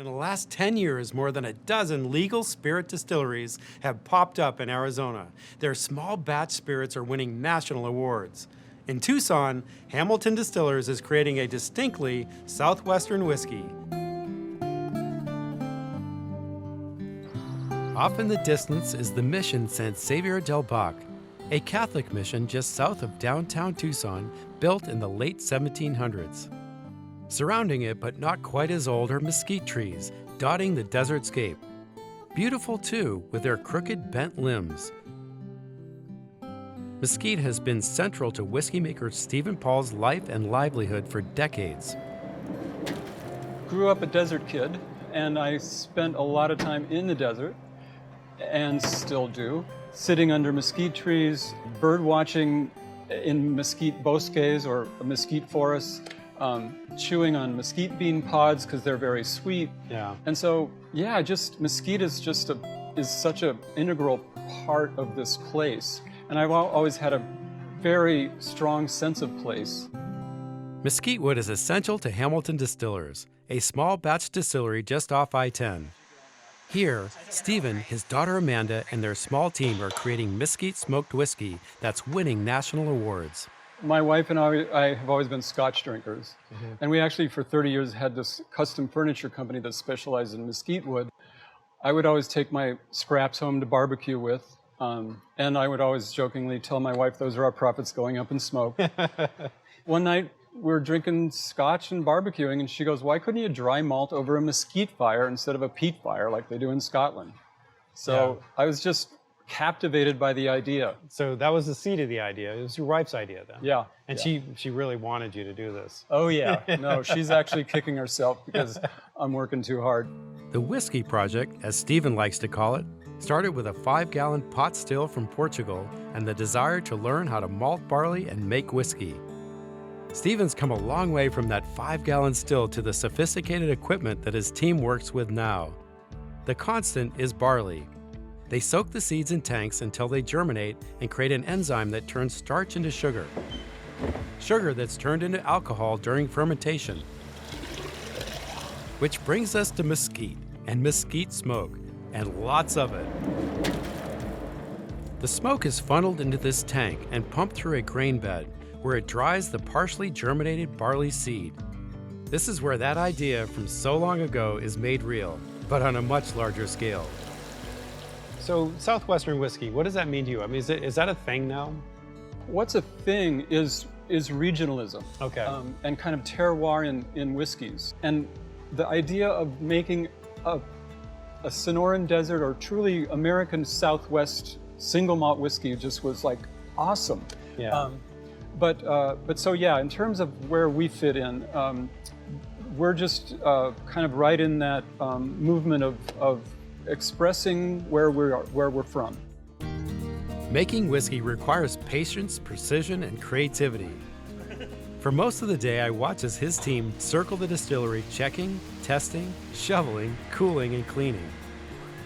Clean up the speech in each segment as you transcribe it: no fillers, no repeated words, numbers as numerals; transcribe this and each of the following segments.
In the last 10 years, more than a dozen legal spirit distilleries have popped up in Arizona. Their small batch spirits are winning national awards. In Tucson, Hamilton Distillers is creating a distinctly Southwestern whiskey. Off in the distance is the mission San Xavier del Bac, a Catholic mission just south of downtown Tucson, built in the late 1700s. Surrounding it, but not quite as old, are mesquite trees, dotting the desert scape. Beautiful too, with their crooked, bent limbs. Mesquite has been central to whiskey maker Stephen Paul's life and livelihood for decades. Grew up a desert kid, and I spent a lot of time in the desert, and still do, sitting under mesquite trees, bird watching in mesquite bosques or mesquite forests, chewing on mesquite bean pods because they're very sweet. Yeah. And so, yeah, just mesquite is such an integral part of this place. And I've always had a very strong sense of place. Mesquite wood is essential to Hamilton Distillers, a small batch distillery just off I-10. Here, Stephen, his daughter Amanda, and their small team are creating mesquite smoked whiskey that's winning national awards. My wife and I have always been Scotch drinkers. And we actually, for 30 years, had this custom furniture company that specialized in mesquite wood. I would always take my scraps home to barbecue with, and I would always jokingly tell my wife, those are our profits going up in smoke. One night, we were drinking Scotch and barbecuing, and she goes, why couldn't you dry malt over a mesquite fire instead of a peat fire like they do in Scotland? So yeah. I was just captivated by the idea. So that was the seed of the idea. It was your wife's idea then. Yeah. And yeah. she really wanted you to do this. Oh yeah. No, she's actually kicking herself because I'm working too hard. The Whiskey Project, as Stephen likes to call it, started with a 5-gallon pot still from Portugal and the desire to learn how to malt barley and make whiskey. Stephen's come a long way from that 5-gallon still to the sophisticated equipment that his team works with now. The constant is barley. They soak the seeds in tanks until they germinate and create an enzyme that turns starch into sugar. Sugar that's turned into alcohol during fermentation. Which brings us to mesquite and mesquite smoke, and lots of it. The smoke is funneled into this tank and pumped through a grain bed, where it dries the partially germinated barley seed. This is where that idea from so long ago is made real, but on a much larger scale. So Southwestern whiskey, what does that mean to you? I mean, is that a thing now? What's a thing is regionalism. Okay. And kind of terroir in whiskeys. And the idea of making a Sonoran Desert or truly American Southwest single malt whiskey just was like awesome. Yeah. But so yeah, in terms of where we fit in, we're just kind of right in that movement of expressing where we're from. Making whiskey requires patience, precision, and creativity. For most of the day, I watch as his team circle the distillery, checking, testing, shoveling, cooling, and cleaning.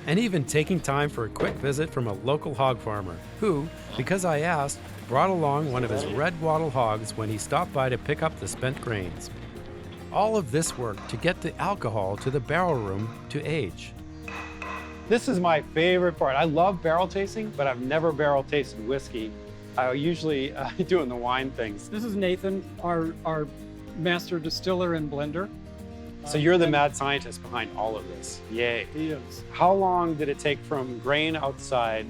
And even taking time for a quick visit from a local hog farmer who, because I asked, brought along one of his red wattle hogs when he stopped by to pick up the spent grains. All of this work to get the alcohol to the barrel room to age. This is my favorite part. I love barrel tasting, but I've never barrel tasted whiskey. I usually doing the wine things. This is Nathan, our master distiller and blender. So you're the mad scientist behind all of this. Yay. He is. How long did it take from grain outside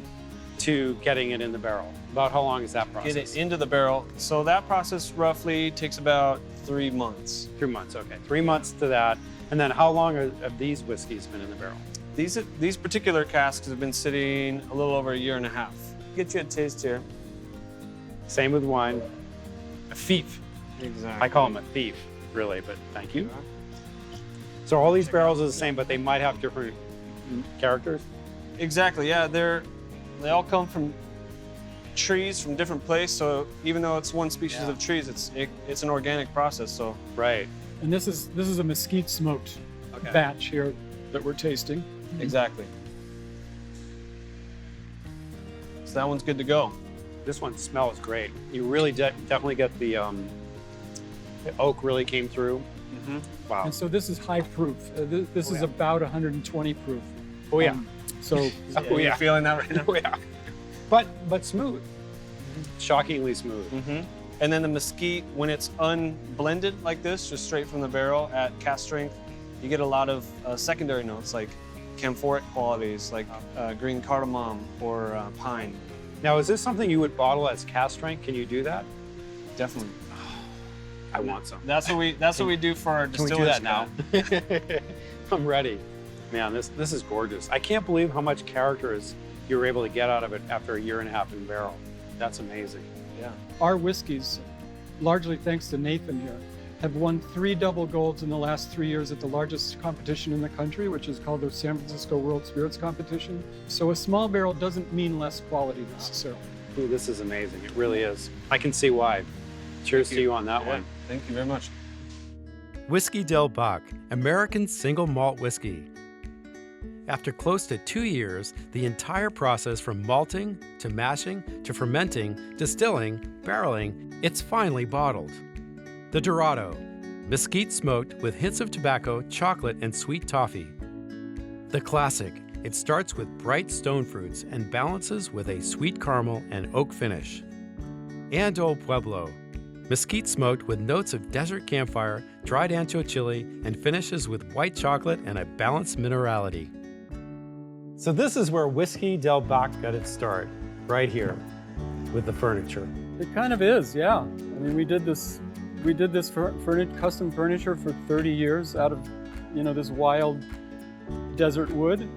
to getting it in the barrel? About how long is that process? Get it into the barrel. So that process roughly takes about 3 months. 3 months, okay. 3 months to that. And then how long have these whiskeys been in the barrel? These particular casks have been sitting a little over 1.5 years. Get you a taste here. Same with wine. A thief. Exactly. I call him a thief, really, but thank you. So all these barrels are the same, but they might have different characters? Exactly, yeah. They all come from trees from different places, so even though it's one species of trees, it's an organic process, so. Right. And this is a mesquite smoked batch here that we're tasting. Exactly. So that one's good to go. This one smells great. You really definitely get the oak really came through. Mm-hmm. Wow. And so this is high proof. This is about 120 proof. Oh yeah. So Oh, yeah. You're feeling that right now. Oh yeah. But smooth. Shockingly smooth. And then the mesquite, when it's unblended like this, just straight from the barrel at cast strength, you get a lot of secondary notes like camphoric qualities, like green cardamom or pine. Now, is this something you would bottle as cast strength? Can you do that? Definitely. I want some. That's what we do for our Can we distillers. do that now? I'm ready. Man, this is gorgeous. I can't believe how much character you were able to get out of it after a year and a half in barrel. That's amazing. Yeah. our whiskeys, largely thanks to Nathan here, have won 3 double golds in the last 3 years at the largest competition in the country, which is called the San Francisco World Spirits Competition. So a small barrel doesn't mean less quality necessarily. Ooh, this is amazing. It really is. I can see why. Cheers to you on that one. Thank you very much. Whiskey Del Bach, American single malt whiskey. After close to 2 years, the entire process from malting to mashing to fermenting, distilling, barreling, it's finally bottled. The Dorado, mesquite smoked with hints of tobacco, chocolate, and sweet toffee. The Classic, it starts with bright stone fruits and balances with a sweet caramel and oak finish. And Old Pueblo, mesquite smoked with notes of desert campfire, dried ancho chili, and finishes with white chocolate and a balanced minerality. So this is where Whiskey Del Bach got its start, right here, with the furniture. It kind of is, yeah. I mean, we did this custom furniture for 30 years out of, this wild desert wood.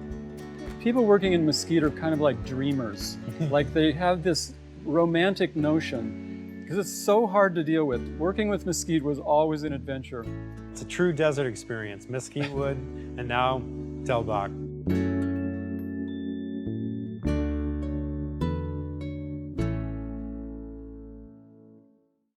People working in mesquite are kind of like dreamers. Like they have this romantic notion because it's so hard to deal with. Working with mesquite was always an adventure. It's a true desert experience, mesquite wood, and now Del Bach.